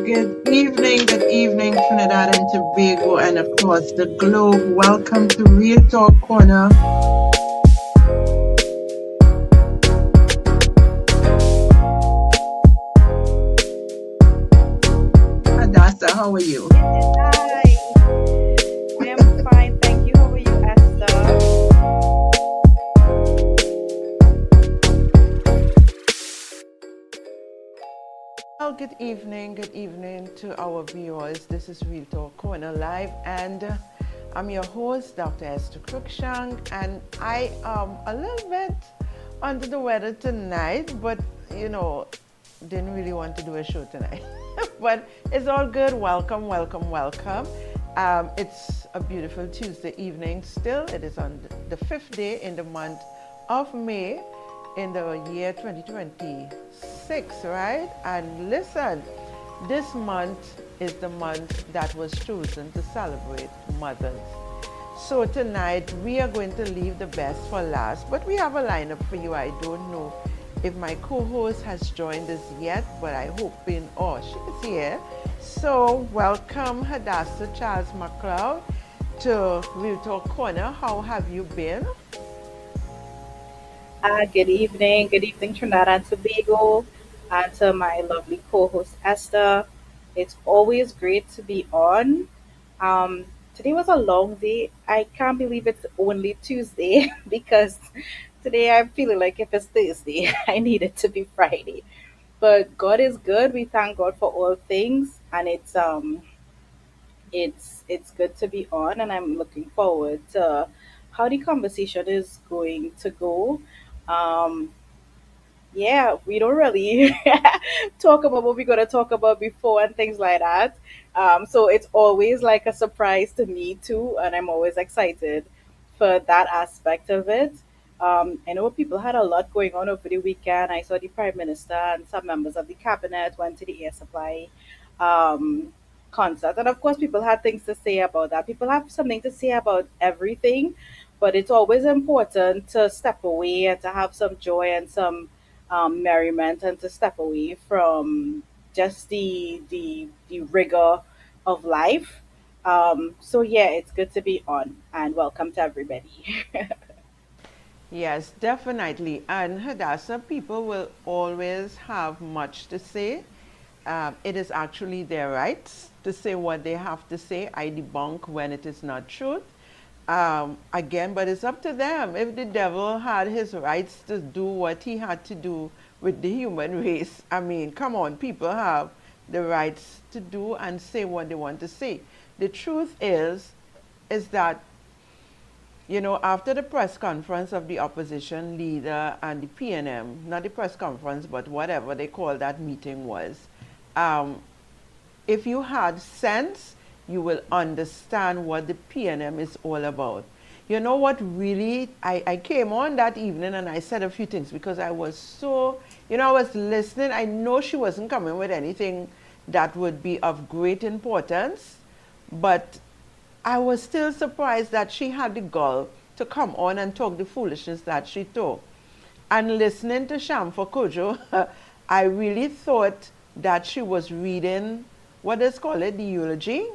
Good evening, Trinidad and Tobago, and across the globe. Welcome to Real Talk Corner. Hadassa, how are you? Yes, hi. I am fine, thank you. How are you, Esther? Well, good evening to our viewers. This is Real Talk Corner Live, and I'm your host, Dr. Esther Cruickshank, and I am a little bit under the weather tonight, but you know, didn't really want to do a show tonight. But it's all good. Welcome, welcome, welcome. It's a beautiful Tuesday evening still. It is on the fifth day in the month of May in the year 2026, right? And listen, this month is the month that was chosen to celebrate mothers. So tonight we are going to leave the best for last, but we have a lineup for you. I don't know if my co-host has joined us yet, but I hope she's here. So welcome Hadassa Charles McLeod to Real Talk Corner. How have you been? Good evening, Trinidad and Tobago, and to my lovely co-host Esther. It's always great to be on. Today was a long day. I can't believe it's only Tuesday because today I'm feeling like if it's Thursday, I need it to be Friday. But God is good. We thank God for all things, and it's good to be on, and I'm looking forward to how the conversation is going to go. Um, yeah, we don't really talk about what we're gonna talk about before and things like that. So it's always like a surprise to me too, and I'm always excited for that aspect of it. I know people had a lot going on over the weekend. I saw the Prime Minister and some members of the cabinet went to the air supply um, concert, and of course, people had things to say about that. People have something to say about everything, but it's always important to step away and to have some joy and some merriment and to step away from just the rigor of life. So yeah, it's good to be on and welcome to everybody. Yes, definitely. And Hadassah, people will always have much to say. It is actually their rights to say what they have to say. I debunk when it is not truth. Again, but it's up to them. If the devil had his rights to do what he had to do with the human race, I mean, come on, people have the rights to do and say what they want to say. The truth is that after the press conference of the opposition leader and the PNM, not the press conference, but whatever they call that meeting was, um, if you had sense, you will understand what the PNM is all about. You know what really, I came on that evening and I said a few things because I was so, I was listening. I know she wasn't coming with anything that would be of great importance, but I was still surprised that she had the gall to come on and talk the foolishness that she talked. And listening to Shamfa Kojo, I really thought that she was reading what is called the eulogy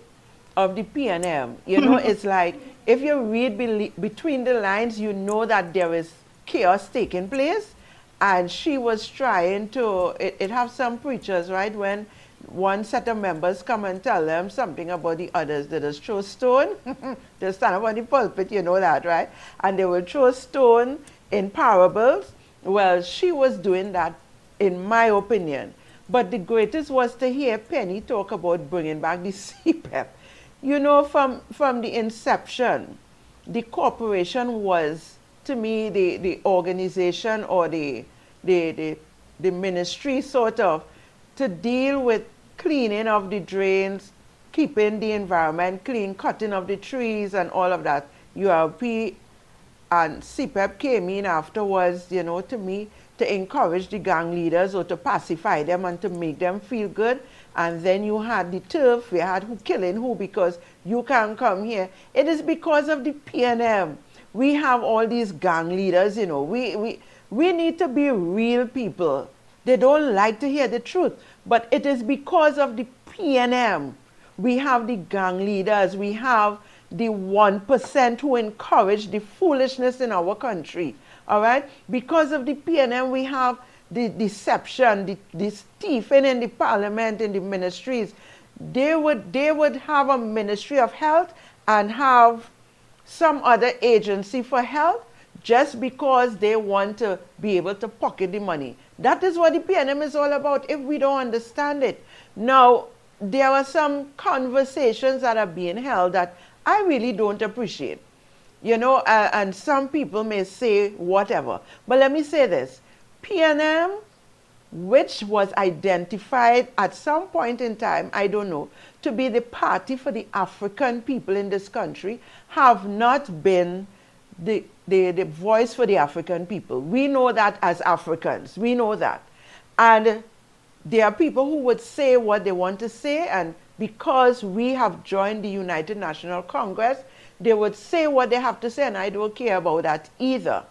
of the PNM. It's like if you read between the lines, you know that there is chaos taking place. And she was trying to, it have some preachers, right? When one set of members come and tell them something about the others, they just throw stone. They stand up on the pulpit, you know that, right? And they will throw stone in parables. Well, she was doing that, in my opinion. But the greatest was to hear Penny talk about bringing back the CPEP. From the inception, the corporation was, to me, the organization or the ministry sort of to deal with cleaning of the drains, keeping the environment clean, cutting of the trees and all of that. URP and CPEP came in afterwards, to me, to encourage the gang leaders or to pacify them and to make them feel good. And then you had the turf, we had who killing who because you can't come here. It is because of the PNM. We have all these gang leaders, we need to be real people. They don't like to hear the truth. But it is because of the PNM. We have the gang leaders. We have the 1% who encourage the foolishness in our country. All right? Because of the PNM, we have the deception, the thieving in the parliament, in the ministries. They would have a ministry of health and have some other agency for health just because they want to be able to pocket the money. That is what the PNM is all about if we don't understand it. Now, there are some conversations that are being held that I really don't appreciate. You know, and some people may say whatever. But let me say this. PNM, which was identified at some point in time, I don't know, to be the party for the African people in this country, have not been the voice for the African people. We know that as Africans. We know that. And there are people who would say what they want to say, and because we have joined the United National Congress, they would say what they have to say, and I don't care about that either.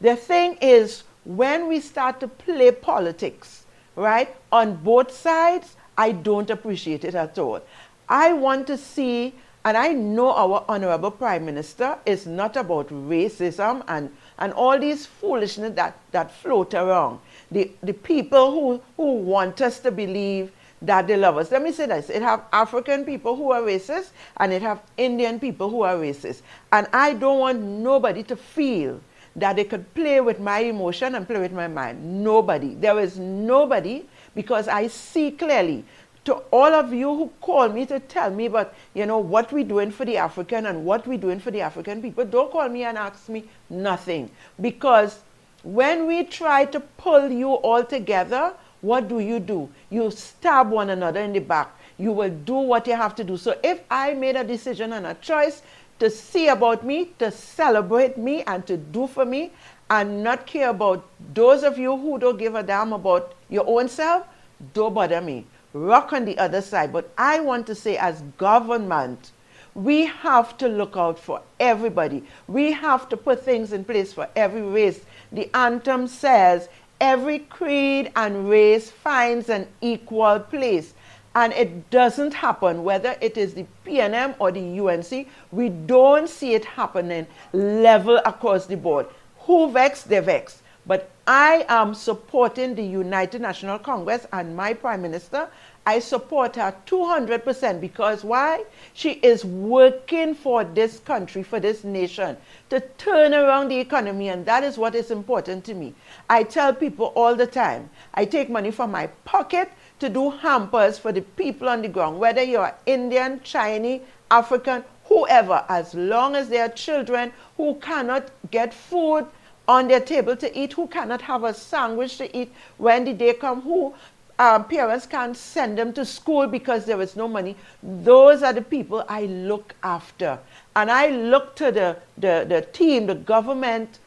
The thing is, when we start to play politics, right, on both sides, I don't appreciate it at all. I want to see, and I know our Honorable Prime Minister is not about racism and all these foolishness that float around. The people who want us to believe that they love us. Let me say this. It have African people who are racist, and it have Indian people who are racist. And I don't want nobody to feel that they could play with my emotion and play with my mind. Nobody. There is nobody, because I see clearly. To all of you who call me to tell me about, you know, what we're doing for the African and what we're doing for the African people, don't call me and ask me nothing. Because when we try to pull you all together, what do? You stab one another in the back. You will do what you have to do. So if I made a decision and a choice to see about me, to celebrate me, and to do for me, and not care about those of you who don't give a damn about your own self, don't bother me. Rock on the other side. But I want to say, as government, we have to look out for everybody. We have to put things in place for every race. The anthem says, every creed and race finds an equal place. And it doesn't happen, whether it is the PNM or the UNC. We don't see it happening level across the board. Who vex, they vex. But I am supporting the United National Congress and my Prime Minister. I support her 200% because why? She is working for this country, for this nation, to turn around the economy, and that is what is important to me. I tell people all the time, I take money from my pocket to do hampers for the people on the ground, whether you're Indian, Chinese, African, whoever, as long as there are children who cannot get food on their table to eat, who cannot have a sandwich to eat when the day comes, who parents can't send them to school because there is no money. Those are the people I look after. And I look to the team, the government,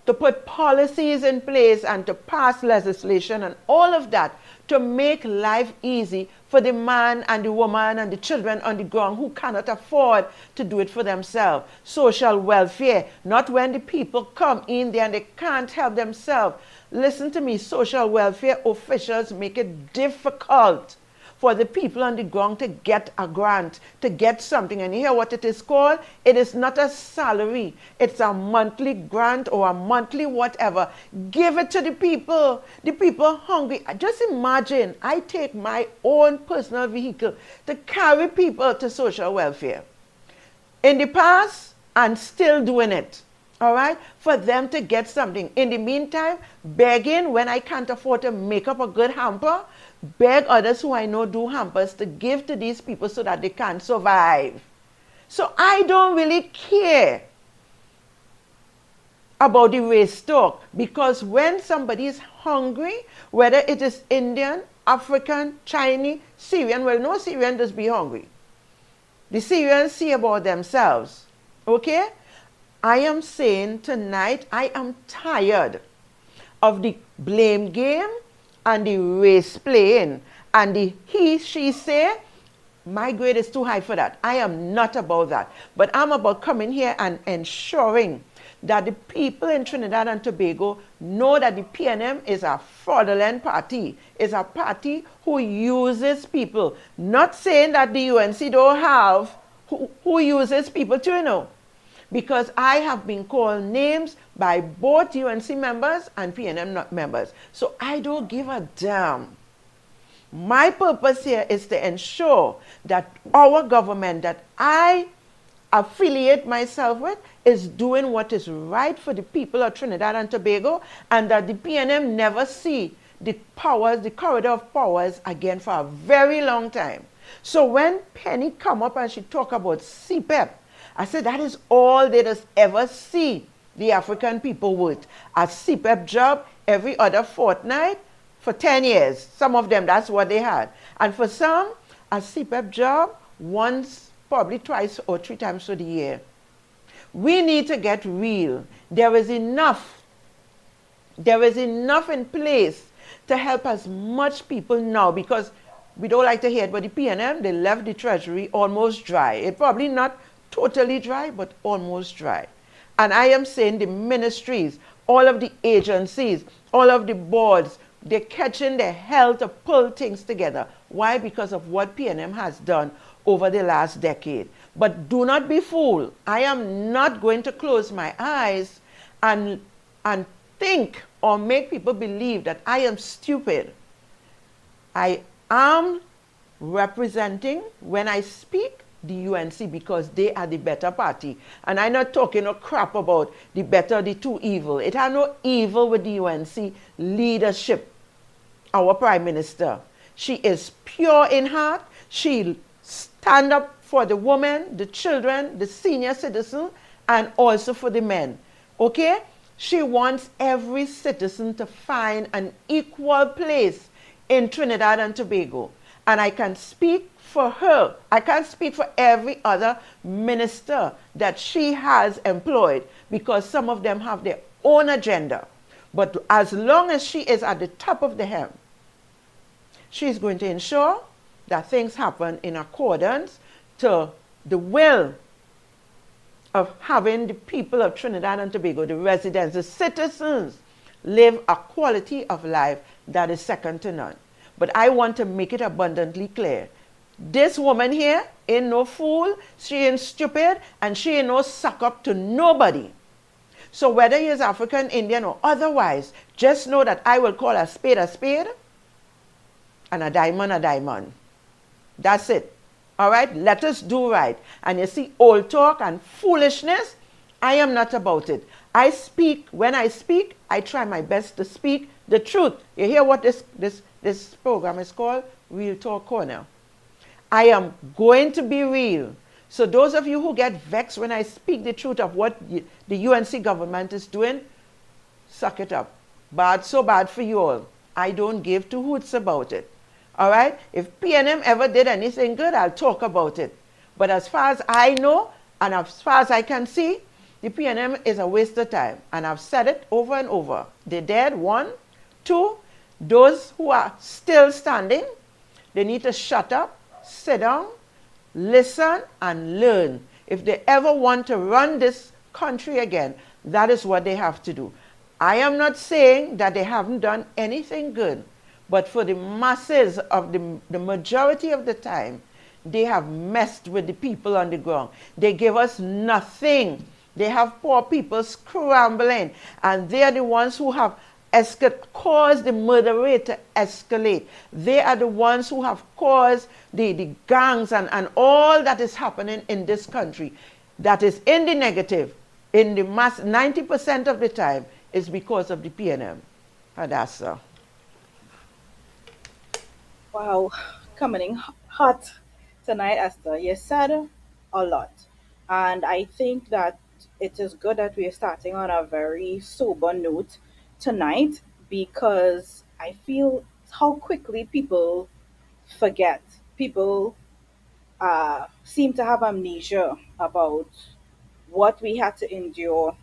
to put policies in place and to pass legislation and all of that to make life easy for the man and the woman and the children on the ground who cannot afford to do it for themselves. Social welfare, not when the people come in there and they can't help themselves. Listen to me, social welfare officials make it difficult for the people on the ground to get a grant, to get something. And you hear what it is called? It is not a salary. It's a monthly grant or a monthly whatever. Give it to the people. The people hungry. Just imagine, I take my own personal vehicle to carry people to social welfare. In the past, and still doing it. All right, for them to get something. In the meantime, begging when I can't afford to make up a good hamper, beg others who I know do hampers to give to these people so that they can survive. So I don't really care about the race talk, because when somebody is hungry, whether it is Indian, African, Chinese, Syrian, well, no Syrian does be hungry. The Syrians see about themselves, okay? I am saying tonight, I am tired of the blame game and the race playing and the he, she say. My grade is too high for that. I am not about that. But I'm about coming here and ensuring that the people in Trinidad and Tobago know that the PNM is a fraudulent party, is a party who uses people. Not saying that the UNC don't have who uses people too, you know. Because I have been called names by both UNC members and PNM members. So I don't give a damn. My purpose here is to ensure that our government that I affiliate myself with is doing what is right for the people of Trinidad and Tobago, and that the PNM never see the powers, the corridor of powers again for a very long time. So when Penny come up and she talk about CPEP, I said that is all they just ever see the African people with. A CPEP job every other fortnight for 10 years. Some of them, that's what they had. And for some, a CPEP job once, probably twice or three times for the year. We need to get real. There is enough. There is enough in place to help as much people now, because we don't like to hear it, but the PNM, they left the treasury almost dry. It probably not totally dry, but almost dry. And I am saying the ministries, all of the agencies, all of the boards, they're catching their hell to pull things together. Why? Because of what PNM has done over the last decade. But do not be fooled. I am not going to close my eyes and, and think or make people believe that I am stupid. I am representing, when I speak, the UNC, because they are the better party. And I'm not talking no crap about the better, the two evil. It has no evil with the UNC leadership. Our Prime Minister, she is pure in heart. She stand up for the women, the children, the senior citizen, and also for the men. Okay? She wants every citizen to find an equal place in Trinidad and Tobago. And I can speak for her. I can't speak for every other minister that she has employed, because some of them have their own agenda. But as long as she is at the top of the hem, she's going to ensure that things happen in accordance to the will of having the people of Trinidad and Tobago, the residents, the citizens, live a quality of life that is second to none. But I want to make it abundantly clear. This woman here ain't no fool, she ain't stupid, and she ain't no suck up to nobody. So whether he is African, Indian, or otherwise, just know that I will call a spade and a diamond a diamond. That's it. All right? Let us do right. And you see, old talk and foolishness, I am not about it. I speak, when I speak, I try my best to speak the truth. You hear what this program is called? Real Talk Corner. I am going to be real. So those of you who get vexed when I speak the truth of what the UNC government is doing, suck it up. Bad, so bad for you all. I don't give two hoots about it. All right? If PNM ever did anything good, I'll talk about it. But as far as I know, and as far as I can see, the PNM is a waste of time. And I've said it over and over. They're dead, one. Two, those who are still standing, they need to shut up, sit down, listen, and learn. If they ever want to run this country again, that is what they have to do. I am not saying that they haven't done anything good, but for the masses of the majority of the time, they have messed with the people on the ground. They give us nothing. They have poor people scrambling, and they are the ones who have caused the murder rate to escalate. They are the ones who have caused the gangs and all that is happening in this country that is in the negative, in the mass, 90% of the time is because of the PNM. Hadassa. Wow, coming in hot tonight, Esther. You said a lot. And I think that it is good that we are starting on a very sober note tonight, because I feel how quickly people forget. People seem to have amnesia about what we had to endure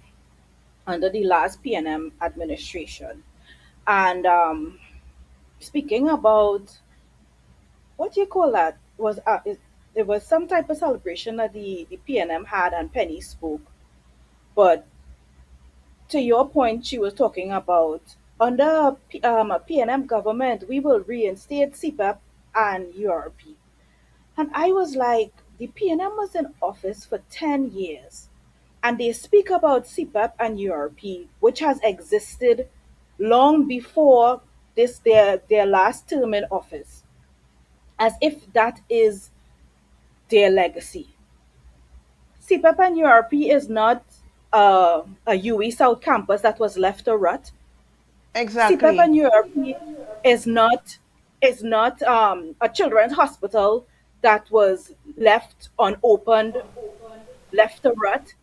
under the last PNM administration. And speaking about, what do you call that? There was some type of celebration that the PNM had, and Penny spoke, but to your point, she was talking about under a PNM government, we will reinstate CPAP and URP. And I was like, the PNM was in office for 10 years. And they speak about CPAP and URP, which has existed long before their last term in office, as if that is their legacy. CPAP and URP is not a UE South campus that was left to rot. CPAP Exactly. and URP is not a children's hospital that was left unopened, left to rot.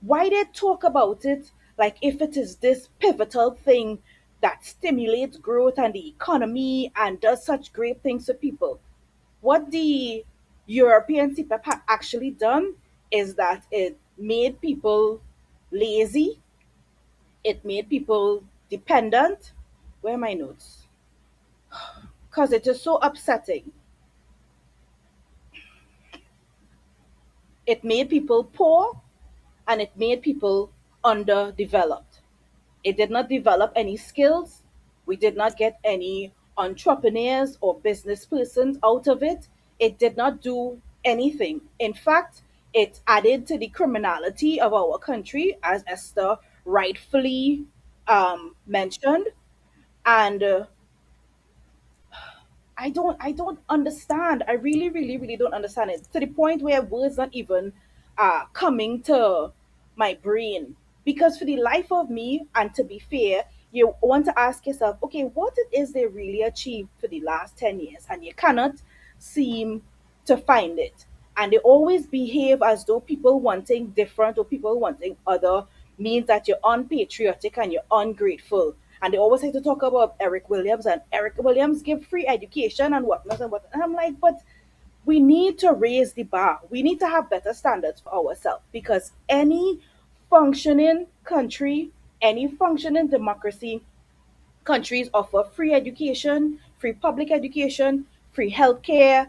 Why they talk about it like if it is this pivotal thing that stimulates growth and the economy and does such great things for people? What the European CPAP actually done is that it made people lazy, it made people dependent. Where are my notes? Because it is so upsetting. It made people poor and it made people underdeveloped. It did not develop any skills. We did not get any entrepreneurs or business persons out of it. It did not do anything. In fact, it added to the criminality of our country, as Esther rightfully mentioned. And I don't understand. I really, really, really don't understand it to the point where words not even coming to my brain. Because for the life of me, and to be fair, you want to ask yourself, okay, what it is they really achieved for the last 10 years, and you cannot seem to find it. And they always behave as though people wanting different or people wanting other means that you're unpatriotic and you're ungrateful. And they always like to talk about Eric Williams, and Eric Williams give free education and whatnot and what. And I'm like, but we need to raise the bar. We need to have better standards for ourselves, because any functioning country, any functioning democracy, countries offer free education, free public education, free healthcare.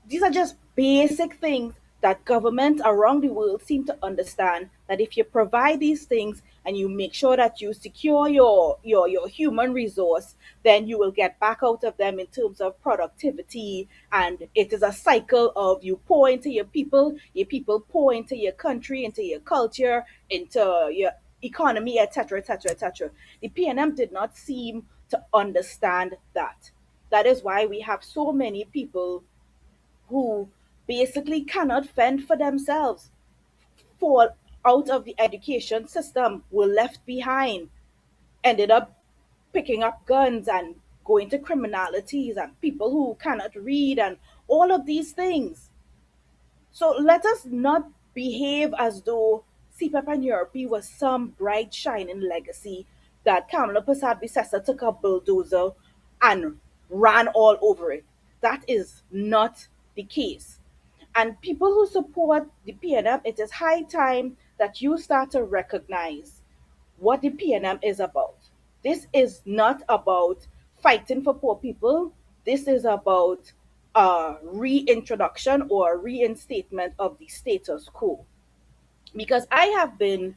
These are just basic things that governments around the world seem to understand, that if you provide these things and you make sure that you secure your human resource, then you will get back out of them in terms of productivity. And it is a cycle of you pour into your people pour into your country, into your culture, into your economy, etc., etc., etc. The PNM did not seem to understand that. That is why we have so many people who basically cannot fend for themselves, fall out of the education system, were left behind, ended up picking up guns and going to criminalities, and people who cannot read, and all of these things. So let us not behave as though CPAP and URP was some bright, shining legacy that Kamala Prasad Bissessa took a bulldozer and ran all over it. That is not the case. And people who support the PNM, it is high time that you start to recognize what the PNM is about. This is not about fighting for poor people. This is about a reintroduction or a reinstatement of the status quo. Because I have been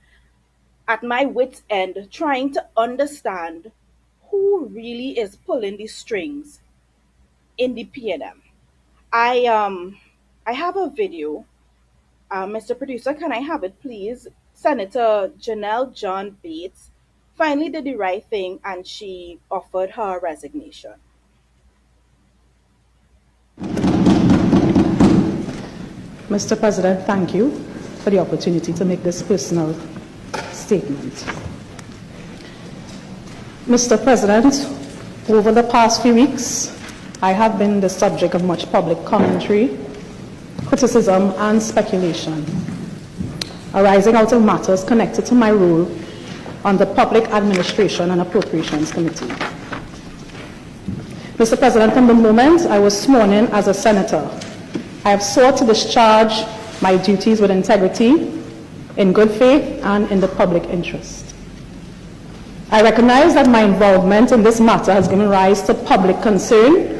at my wits' end trying to understand who really is pulling the strings in the PNM. I have a video. Mr. Producer, can I have it, please? Senator Janelle John Bates finally did the right thing and she offered her resignation. Mr. President, thank you for the opportunity to make this personal statement. Mr. President, over the past few weeks, I have been the subject of much public commentary, criticism, and speculation, arising out of matters connected to my role on the Public Administration and Appropriations Committee. Mr. President, from the moment I was sworn in as a senator, I have sought to discharge my duties with integrity, in good faith, and in the public interest. I recognize that my involvement in this matter has given rise to public concern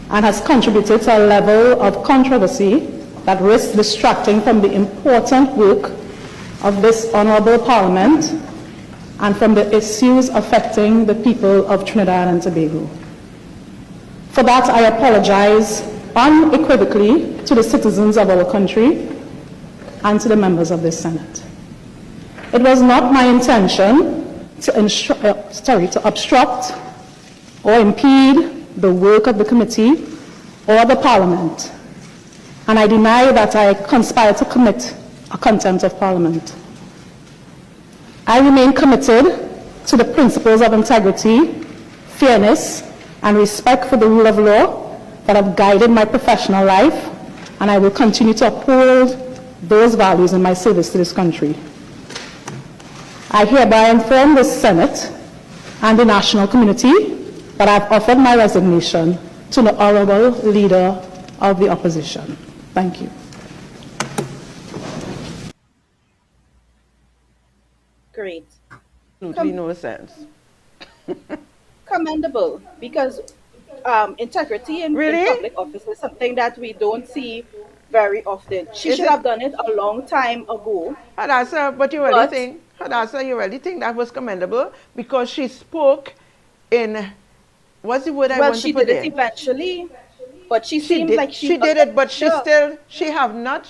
and has contributed to a level of controversy that risks distracting from the important work of this honorable Parliament and from the issues affecting the people of Trinidad and Tobago. For that, I apologize unequivocally to the citizens of our country and to the members of this Senate. It was not my intention to obstruct or impede the work of the committee or the Parliament, and I deny that I conspired to commit a contempt of Parliament. I remain committed to the principles of integrity, fairness, and respect for the rule of law that have guided my professional life, and I will continue to uphold those values in my service to this country. I hereby inform the Senate and the national community that I have offered my resignation to the Honourable Leader of the Opposition. Thank you. Great. Absolutely no sense. Commendable, because integrity in Really? public office is something that we don't see very often. She Is should it? have done it a long time ago. Hadassa, but you really But think, Hadassa, you really think that was commendable because she spoke in, what's the word I well, want she to put did it in? eventually. But she She seems did, like she did it, but she Yeah. still, she have not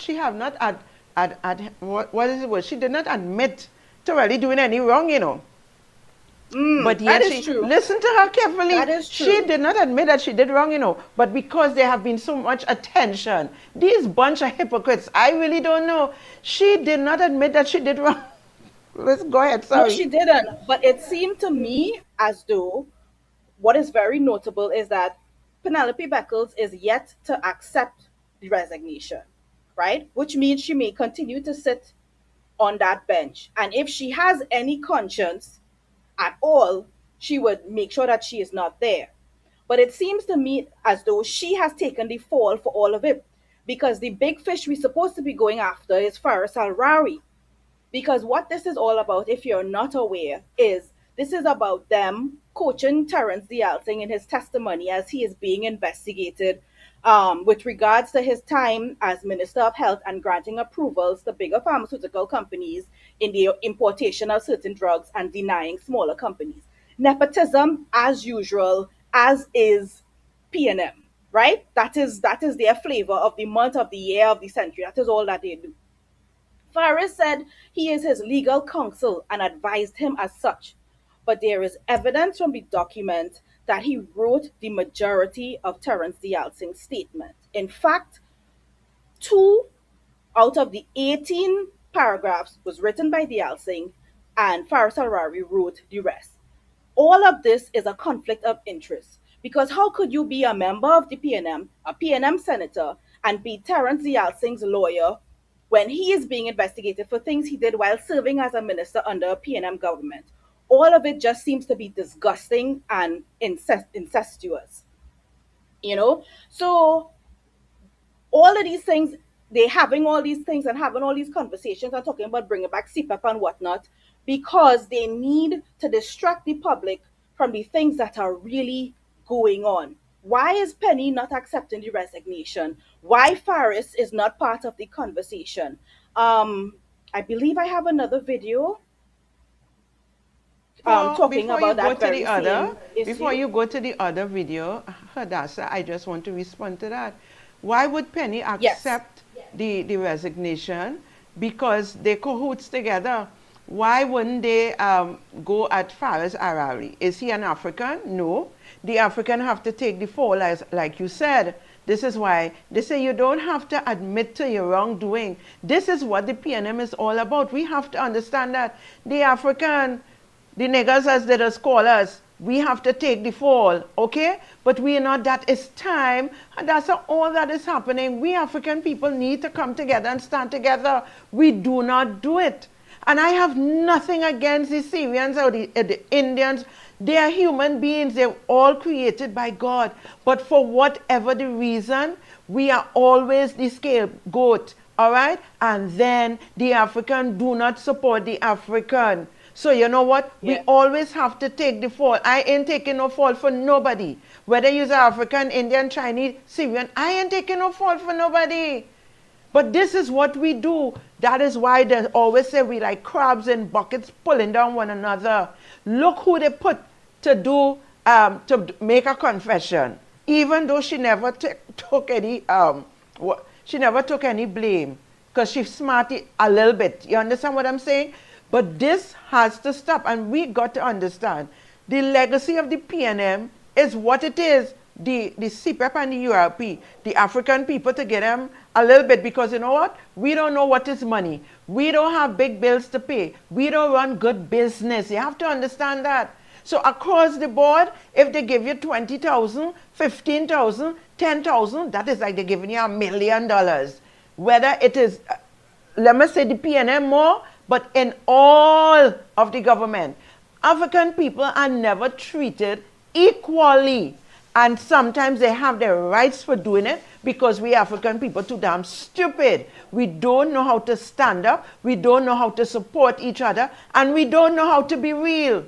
what is the word? She did not admit to really doing any wrong, you know. But That yet is she, true. listen to her carefully. That is She true. did not admit that she did wrong, you know. But because there have been so much attention, these bunch of hypocrites, I really don't know. She did not admit that she did wrong. Let's go ahead, No, sorry. she didn't. But it seemed to me as though what is very notable is that Penelope Beckles is yet to accept the resignation, right? Which means she may continue to sit on that bench. And if she has any conscience at all, she would make sure that she is not there. But it seems to me as though she has taken the fall for all of it, because the big fish we're supposed to be going after is Faris Al Rawi. Because what this is all about, if you're not aware, is this is about them coaching Terence Dialting in his testimony as he is being investigated with regards to his time as Minister of Health and granting approvals to bigger pharmaceutical companies in the importation of certain drugs and denying smaller companies. Nepotism, as usual, as is P&M, right? That is their flavor of the month, of the year, of the century. That is all that they do. Faris said he is his legal counsel and advised him as such. But there is evidence from the document that he wrote the majority of Terence Dialsing's statement. In fact, 2 out of the 18 paragraphs was written by Dialsing, and Faris Al-Rawi wrote the rest. All of this is a conflict of interest, because how could you be a member of the PNM, a PNM senator, and be Terence Dialsing's lawyer when he is being investigated for things he did while serving as a minister under a PNM government? All of it just seems to be disgusting and incestuous, you know? So all of these things, they having all these things and having all these conversations and talking about bringing back CPAP and whatnot, because they need to distract the public from the things that are really going on. Why is Penny not accepting the resignation? Why Faris is not part of the conversation? I believe I have another video talking Before you about go that to the very other, same before issue. you go to the other video, Hadassa, I just want to respond to that. Why would Penny Yes. accept the resignation? Because they cahoots together. Why wouldn't they go at Faris Arari? Is he an African? No. The African have to take the fall, as like you said. This is why they say you don't have to admit to your wrongdoing. This is what the PNM is all about. We have to understand that the African, the niggers as they just call us, we have to take the fall, okay? But we are not, that is time, and that's all that is happening. We African people need to come together and stand together. We do not do it. And I have nothing against the Syrians or the Indians. They are human beings. They're all created by God. But for whatever the reason, we are always the scapegoat, all right? And then the African do not support the African. So you know what? We Yeah. always have to take the fall. I ain't taking no fall for nobody. Whether you're African, Indian, Chinese, Syrian, I ain't taking no fall for nobody. But this is what we do. That is why they always say we like crabs in buckets pulling down one another. Look who they put to do to make a confession, even though she never took any she never took any blame because she smarted a little bit. You understand what I'm saying? But this has to stop, and we got to understand the legacy of the PNM is what it is. The CPEP and the URP, the African people, to get them a little bit, because you know what? We don't know what is money. We don't have big bills to pay. We don't run good business. You have to understand that. So across the board, if they give you 20,000, 15,000, 10,000, that is like they're giving you $1 million. Whether it is, let me say the PNM more, but in all of the government, African people are never treated equally. And sometimes they have their rights for doing it because we African people too damn stupid. We don't know how to stand up. We don't know how to support each other. And we don't know how to be real.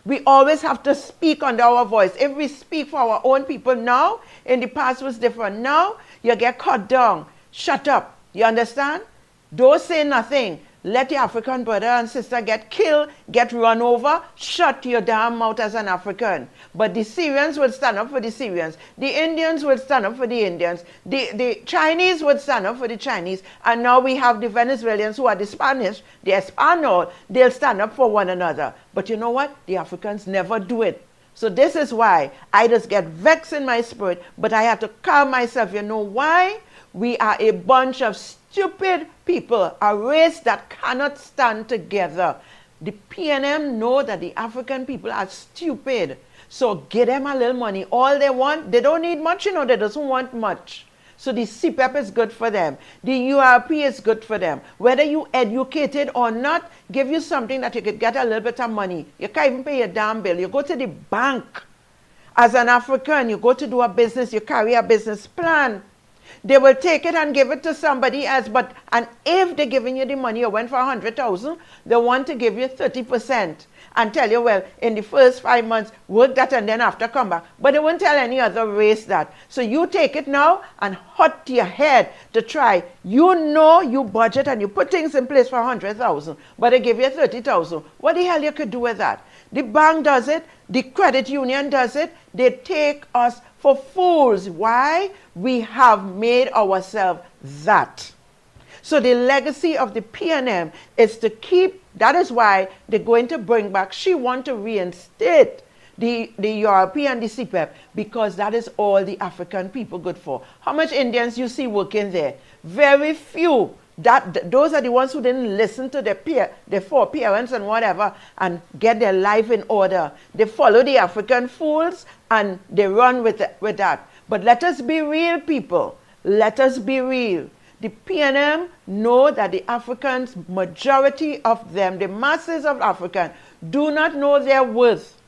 We always have to speak under our voice. If we speak for our own people now, in the past was different. Now, you get cut down. Shut up. You understand? Don't say nothing. Let your African brother and sister get killed, get run over. Shut your damn mouth as an African. But the Syrians will stand up for the Syrians. The Indians will stand up for the Indians. The Chinese would stand up for the Chinese. And now we have the Venezuelans who are the Spanish, the Espanol. They'll stand up for one another. But you know what? The Africans never do it. So this is why I just get vexed in my spirit, but I have to calm myself. You know why? We are a bunch of stupid people, a race that cannot stand together. The PNM know that the African people are stupid. So give them a little money. All they want, they don't need much, you know, they don't want much. So the CPEP is good for them. The URP is good for them. Whether you educated or not, give you something that you could get a little bit of money. You can't even pay your damn bill. You go to the bank. As an African, you go to do a business, you carry a business plan. They will take it and give it to somebody else. And if they're giving you the money, you went for 100,000, they want to give you 30% and tell you, well, in the first 5 months, work that and then after come back. But they won't tell any other race that. So you take it now and hot to your head to try. You know you budget and you put things in place for 100,000, but they give you 30,000. What the hell you could do with that? The bank does it. The credit union does it. They take us for fools. Why? We have made ourselves that. So the legacy of the PNM is to keep, that is why they're going to bring back, she wants to reinstate the URP and the CPEP, because that is all the African people good for. How much Indians you see working there? Very few. Those are the ones who didn't listen to their foreparents and whatever and get their life in order. They follow the African fools and they run with that. But let us be real, people. Let us be real. The PNM know that the Africans, majority of them, the masses of Africans, do not know their worth,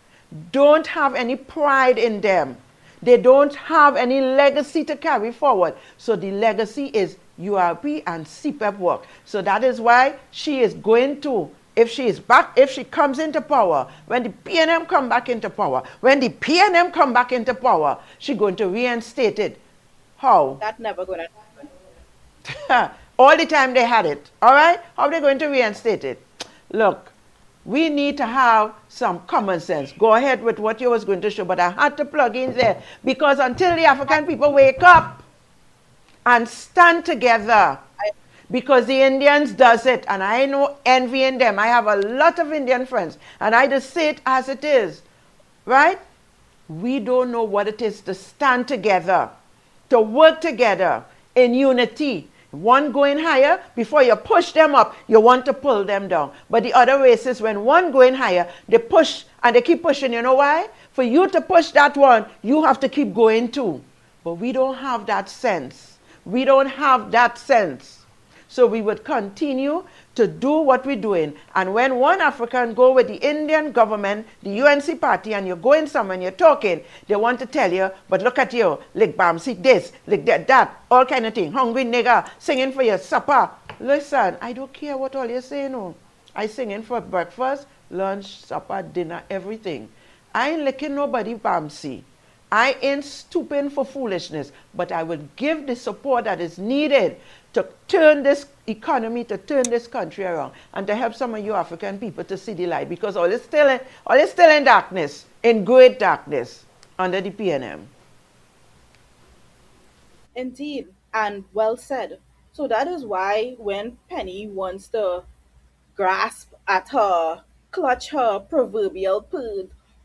don't have any pride in them. They don't have any legacy to carry forward. So the legacy is URP and CPEP work. So that is why she is going to, if she is back, if she comes into power, when the PNM come back into power, she's going to reinstate it. How? That's never going to happen. All the time they had it. All right? How are they going to reinstate it? Look, we need to have some common sense. Go ahead with what you was going to show, but I had to plug in there because until the African people wake up and stand together, because the Indians does it, and I know envying them. I have a lot of Indian friends, and I just say it as it is, right? We don't know what it is to stand together, to work together in unity. One going higher, before you push them up, you want to pull them down. But the other races, when one going higher, they push and they keep pushing. You know why? For you to push that one, you have to keep going too. But we don't have that sense. We don't have that sense. So we would continue to do what we're doing. And when one African go with the Indian government, the UNC party, and you're going somewhere and you're talking, they want to tell you, but look at you, like Bamsi this, like that, all kind of thing. Hungry nigger, singing for your supper. Listen, I don't care what all you're saying. No. I singing for breakfast, lunch, supper, dinner, everything. I ain't licking nobody Bamsi. I ain't stooping for foolishness, but I will give the support that is needed to turn this economy, to turn this country around, and to help some of you African people to see the light, because all is still in darkness, in great darkness, under the PNM. Indeed, and well said. So that is why when Penny wants to grasp at her, clutch her proverbial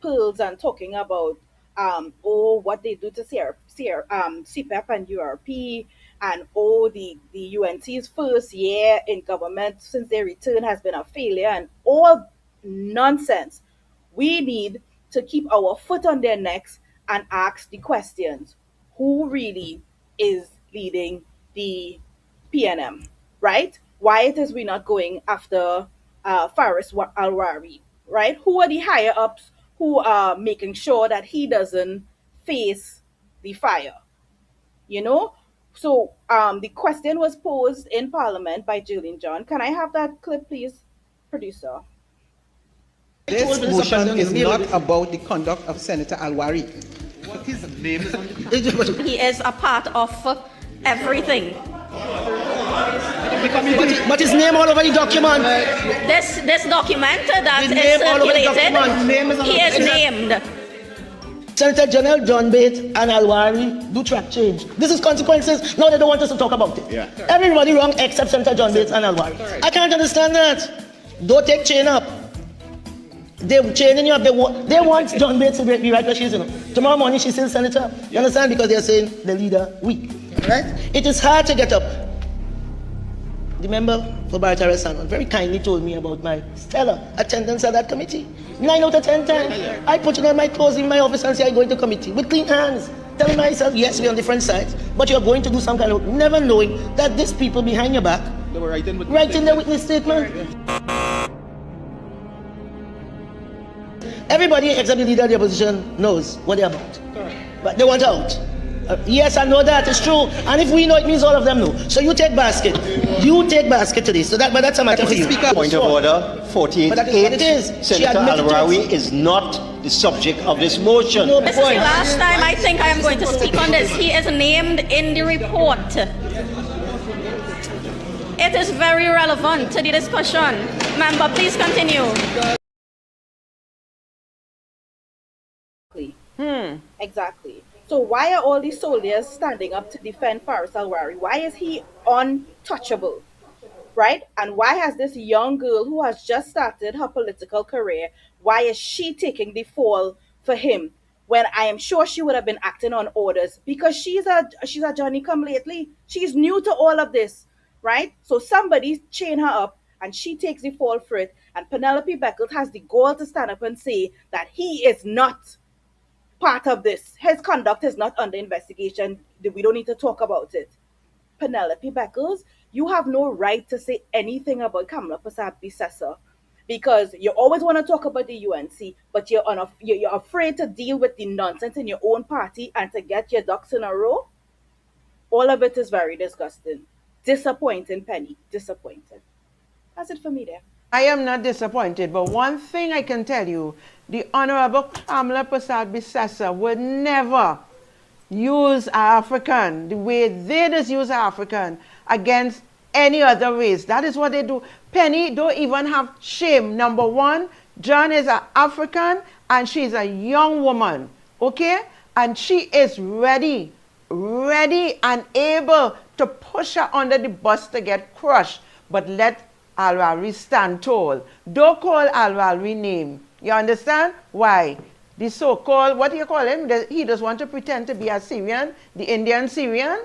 pearls and talking about what they do to CPEP and URP, and the UNC's first year in government since their return has been a failure, and all nonsense. We need to keep our foot on their necks and ask the questions: who really is leading the PNM, right? Why it is we not going after Faris Alwari, right? Who are the higher ups who are making sure that he doesn't face the fire? You know? So the question was posed in Parliament by Julian John. Can I have that clip, please, producer? This motion is not about the conduct of Senator Alwari. What his name is on the He is a part of everything. But his name all over the document. This document that The is name all over the circulated, document. he is named. Senator General John Bates and Alwari do track change. This is consequences. No, they don't want us to talk about it. Yeah. Everybody wrong except Senator John Bates and Alwari. I can't understand that. Don't take chain up. They're chaining you up. They want John Bates to be right where she is. Tomorrow morning she's still senator. You understand? Because they're saying the leader weak. Right? It is hard to get up. The member for Baratara Sanon very kindly told me about my stellar attendance at that committee. 9 out of 10 times. I put on my clothes in my office and say I'm going to committee with clean hands. Telling myself, yes, we're on different sides, but you're going to do some kind of, never knowing that these people behind your back They were writing their witness statement. Everybody except the leader of the opposition knows what they're about. But they want out. Yes, I know that, it's true. And if we know, it means all of them know. So you take basket. You take basket to this. So but that's a matter for you. Point of order, But that is what it 14.8. is. She Senator admitted to Alwari it. is not the subject of this motion. No This is the point. last time I think I am going to speak on this. He is named in the report. It is very relevant to the discussion. Member, please continue. Exactly. So why are all these soldiers standing up to defend Faris Alwari? Why is he untouchable? Right? And why has this young girl who has just started her political career, why is she taking the fall for him when I am sure she would have been acting on orders? Because she's a Johnny come lately. She's new to all of this, right? So somebody chain her up and she takes the fall for it. And Penelope Beckett has the gall to stand up and say that he is not part of this. His conduct is not under investigation. We don't need to talk about it. Penelope Beckles, you have no right to say anything about Kamala Persad-Bissessar because you always want to talk about the UNC, but you're afraid to deal with the nonsense in your own party and to get your ducks in a row. All of it is very disgusting. Disappointing, Penny. Disappointing. That's it for me there. I am not disappointed, but one thing I can tell you, the Honorable Kamala Persad-Bissessar would never use African the way they just use African against any other race. That is what they do. Penny don't even have shame. Number one, John is an African and she's a young woman, okay? And she is ready and able to push her under the bus to get crushed. But let Alwari stand tall. Don't call Alwari name. You understand? Why? The so-called, what do you call him? He does want to pretend to be a Syrian, the Indian Syrian.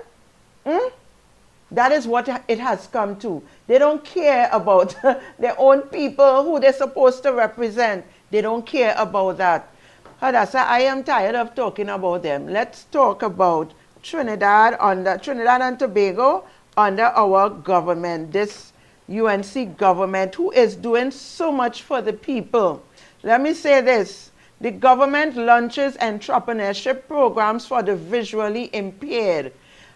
That is what it has come to. They don't care about their own people who they're supposed to represent. They don't care about that. Hadassa, I am tired of talking about them. Let's talk about Trinidad and Tobago under our government. This UNC government who is doing so much for the people. Let me say this. The government launches entrepreneurship programs for the visually impaired.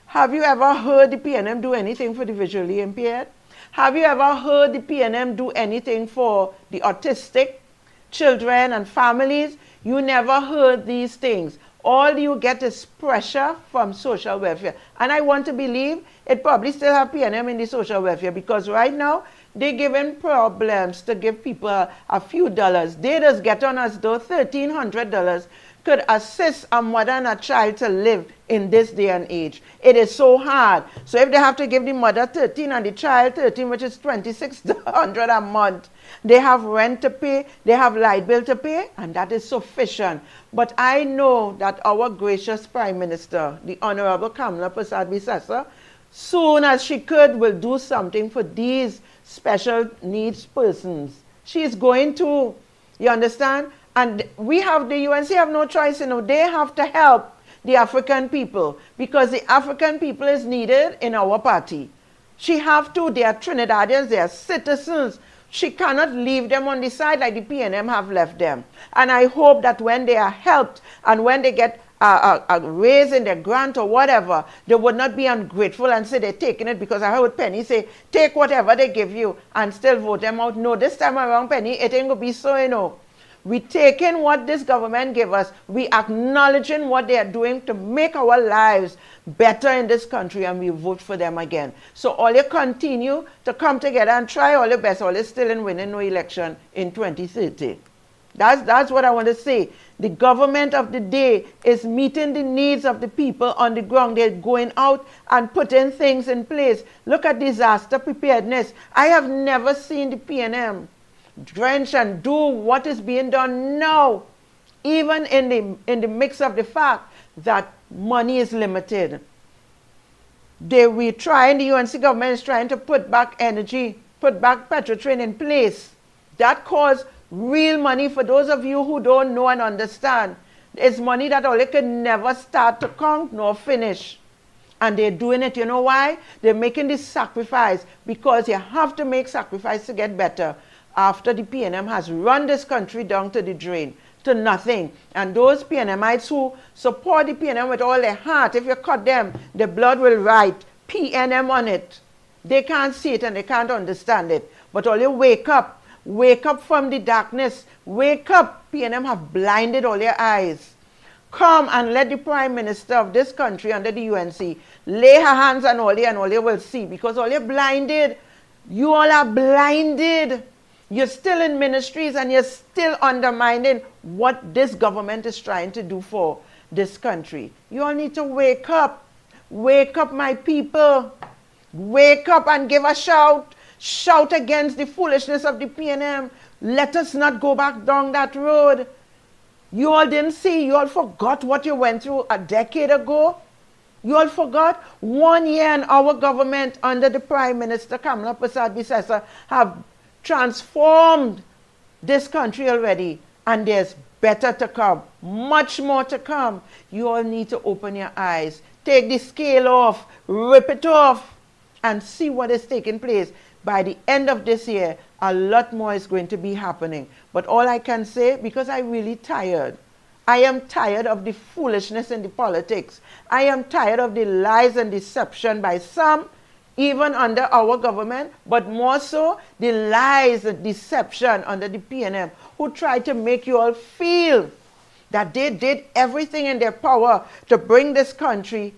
Have you ever heard the PNM do anything for the visually impaired? Have you ever heard the PNM do anything for the autistic children and families? You never heard these things. All you get is pressure from social welfare. And I want to believe it probably still have PNM in the social welfare, because right now they're giving problems to give people a few dollars. They just get on us though $1,300 could assist a mother and a child to live in this day and age. It is so hard. So if they have to give the mother 13 and the child 13, which is 2,600 a month, they have rent to pay, they have light bill to pay, and that is sufficient. But I know that our gracious Prime Minister, the Honorable Kamala Prasad Bisasa, soon as she could, will do something for these special needs persons. She is going to, you understand? And we have, the UNC have no choice, they have to help the African people, because the African people is needed in our party. She have to, they are Trinidadians, they are citizens. She cannot leave them on the side like the PNM have left them. And I hope that when they are helped and when they get a raise in their grant or whatever, they would not be ungrateful and say they're taking it, because I heard Penny say, take whatever they give you and still vote them out. No, this time around, Penny, it ain't going to be so. We taking what this government gave us, we acknowledging what they are doing to make our lives better in this country, and we vote for them again. So all you continue to come together and try all your best, all you still in winning no election in 2030. That's what I want to say. The government of the day is meeting the needs of the people on the ground. They're going out and putting things in place. Look at disaster preparedness. I have never seen the PNM drench and do what is being done now, even in the mix of the fact that money is limited. The UNC government is trying to put back energy, put back Petrotrain in place. That caused real money. For those of you who don't know and understand, it's money that only can never start to count nor finish. And they're doing it, you know why? They're making this sacrifice, because you have to make sacrifice to get better. After the PNM has run this country down to the drain, to nothing. And those PNMites who support the PNM with all their heart, if you cut them, the blood will write PNM on it. They can't see it and they can't understand it. But all you wake up from the darkness, wake up. PNM have blinded all your eyes. Come and let the Prime Minister of this country under the UNC lay her hands on all you, and all you will see, because all you're blinded. You all are blinded. You're still in ministries and you're still undermining what this government is trying to do for this country. You all need to wake up. Wake up, my people. Wake up and give a shout. Shout against the foolishness of the PNM. Let us not go back down that road. You all didn't see, you all forgot what you went through a decade ago. You all forgot 1 year in our government under the Prime Minister Kamala Prasad Bisasa have transformed this country already, and there's better to come, much more to come. You all need to open your eyes, take the scale off, rip it off, and see what is taking place. By the end of this year, a lot more is going to be happening. But all I can say, because I'm really tired, I am tired of the foolishness in the politics. I am tired of the lies and deception by some, even under our government, but more so the lies and deception under the PNM, who try to make you all feel that they did everything in their power to bring this country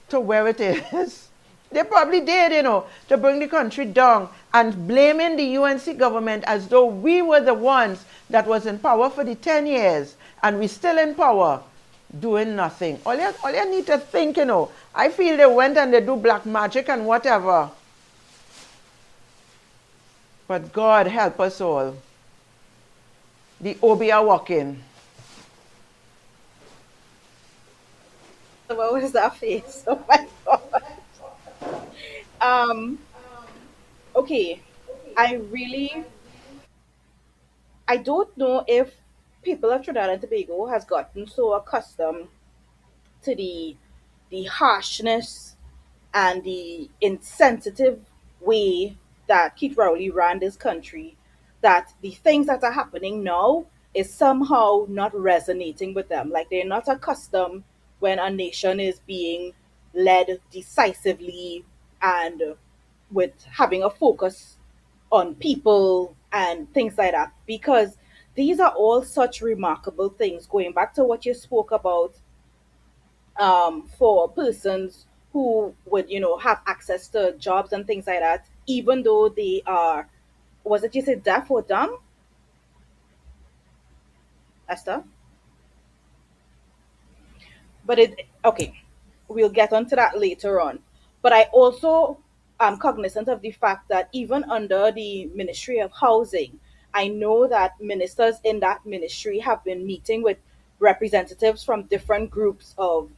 to where it is. They probably did, to bring the country down, and blaming the UNC government as though we were the ones that was in power for the 10 years and we still in power, doing nothing. All you need to think, I feel they went and they do black magic and whatever. But God help us all. The Obi are walking. What was that face? Oh my god. Um, okay. I don't know if people of Trinidad and Tobago has gotten so accustomed to the harshness and the insensitive way that Keith Rowley ran this country, that the things that are happening now is somehow not resonating with them. Like, they're not accustomed when a nation is being led decisively and with having a focus on people and things like that. Because these are all such remarkable things. Going back to what you spoke about for persons who would, have access to jobs and things like that, even though they are, was it you said deaf or dumb, Esther? But okay, we'll get onto that later on. But I also am cognizant of the fact that even under the Ministry of Housing, I know that ministers in that ministry have been meeting with representatives from different groups of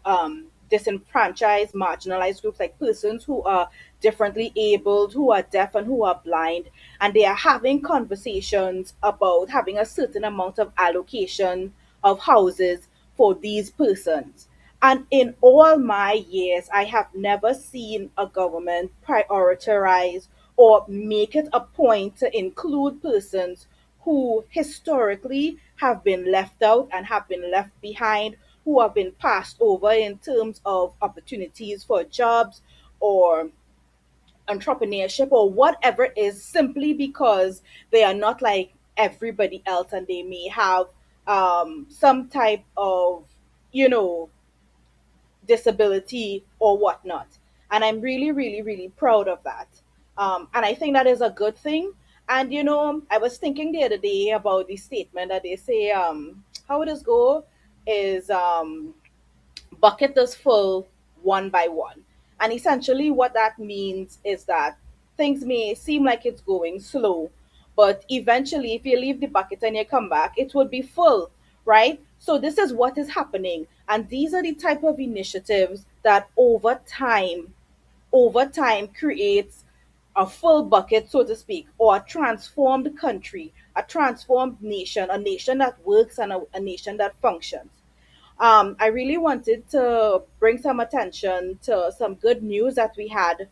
disenfranchised, marginalized groups, like persons who are differently abled, who are deaf, and who are blind. And they are having conversations about having a certain amount of allocation of houses for these persons. And in all my years, I have never seen a government prioritize or make it a point to include persons who historically have been left out and have been left behind, who have been passed over in terms of opportunities for jobs or entrepreneurship or whatever it is, simply because they are not like everybody else and they may have some type of, you know, disability or whatnot. And I'm really, really, really proud of that. And I think that is a good thing. And I was thinking the other day about the statement that they say, how it does go is bucket is full one by one. And essentially, what that means is that things may seem like it's going slow, but eventually, if you leave the bucket and you come back, it will be full, right? So, this is what is happening. And these are the type of initiatives that over time creates a full bucket, so to speak, or a transformed country, a transformed nation, a nation that works and a nation that functions. I really wanted to bring some attention to some good news that we had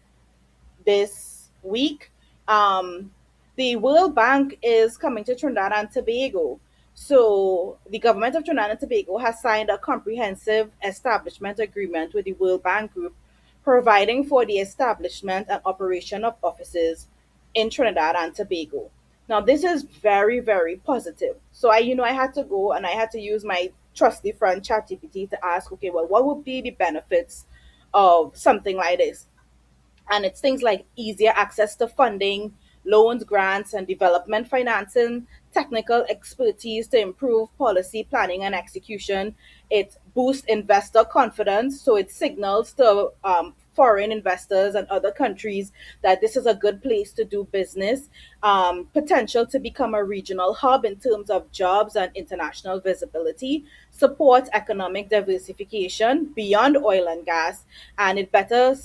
this week. Um, the World Bank is coming to Trinidad and Tobago. So, the government of Trinidad and Tobago has signed a comprehensive establishment agreement with the World Bank Group, providing for the establishment and operation of offices in Trinidad and Tobago. Now, this is very, very positive. So, I had to go and I had to use my trusty friend ChatGPT to ask, okay, well, what would be the benefits of something like this? And it's things like easier access to funding, loans, grants, and development financing, technical expertise to improve policy planning and execution. It boosts investor confidence, so it signals to foreign investors and other countries that this is a good place to do business. Potential to become a regional hub in terms of jobs and international visibility, support economic diversification beyond oil and gas, and it better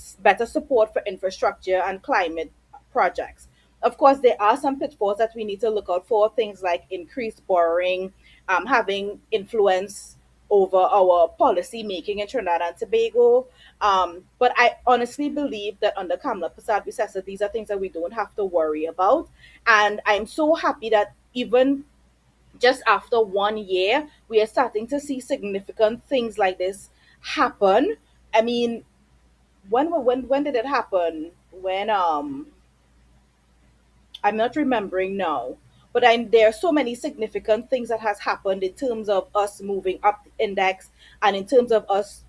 support for infrastructure and climate projects. Of course, there are some pitfalls that we need to look out for, things like increased borrowing, having influence over our policy making in Trinidad and Tobago. But I honestly believe that under Kamala Prasad Visesa, these are things that we don't have to worry about. And I'm so happy that even just after 1 year, we are starting to see significant things like this happen. I mean, when did it happen? When I'm not remembering now, but there are so many significant things that has happened in terms of us moving up the index and in terms of us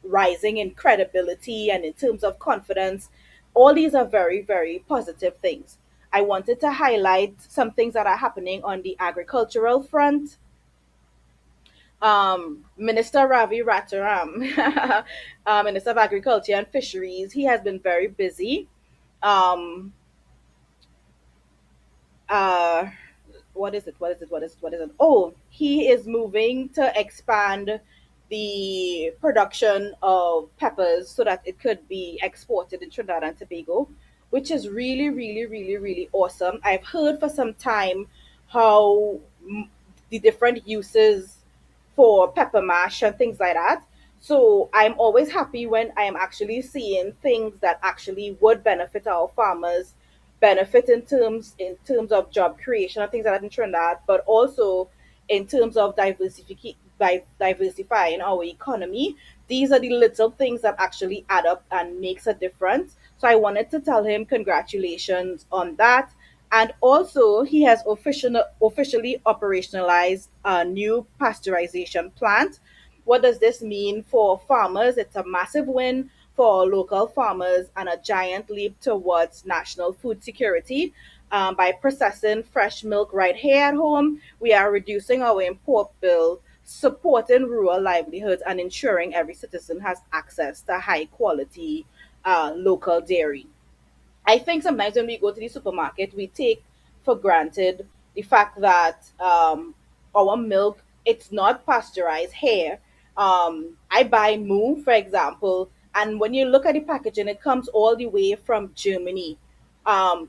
rising in credibility and in terms of confidence. All these are very, very positive things. I wanted to highlight some things that are happening on the agricultural front. Minister Ravi Rataram, Minister of Agriculture and Fisheries, he has been very busy. Um, uh, what is it? What is it? What is it? What is it? Oh, he is moving to expand the production of peppers so that it could be exported in Trinidad and Tobago, which is really, really, really, really awesome. I've heard for some time how the different uses for pepper mash and things like that. So I'm always happy when I am actually seeing things that actually would benefit our farmers, benefit in terms of job creation and things like that in Trinidad, but also in terms of diversifying our economy. These are the little things that actually add up and makes a difference. So I wanted to tell him congratulations on that. And also, he has officially operationalized a new pasteurization plant What does this mean for farmers? It's a massive win for local farmers and a giant leap towards national food security. By processing fresh milk right here at home, we are reducing our import bill, supporting rural livelihoods, and ensuring every citizen has access to high quality local dairy. I think sometimes when we go to the supermarket, we take for granted the fact that our milk it's not pasteurized here. I buy moo, for example, and when you look at the packaging, it comes all the way from Germany. And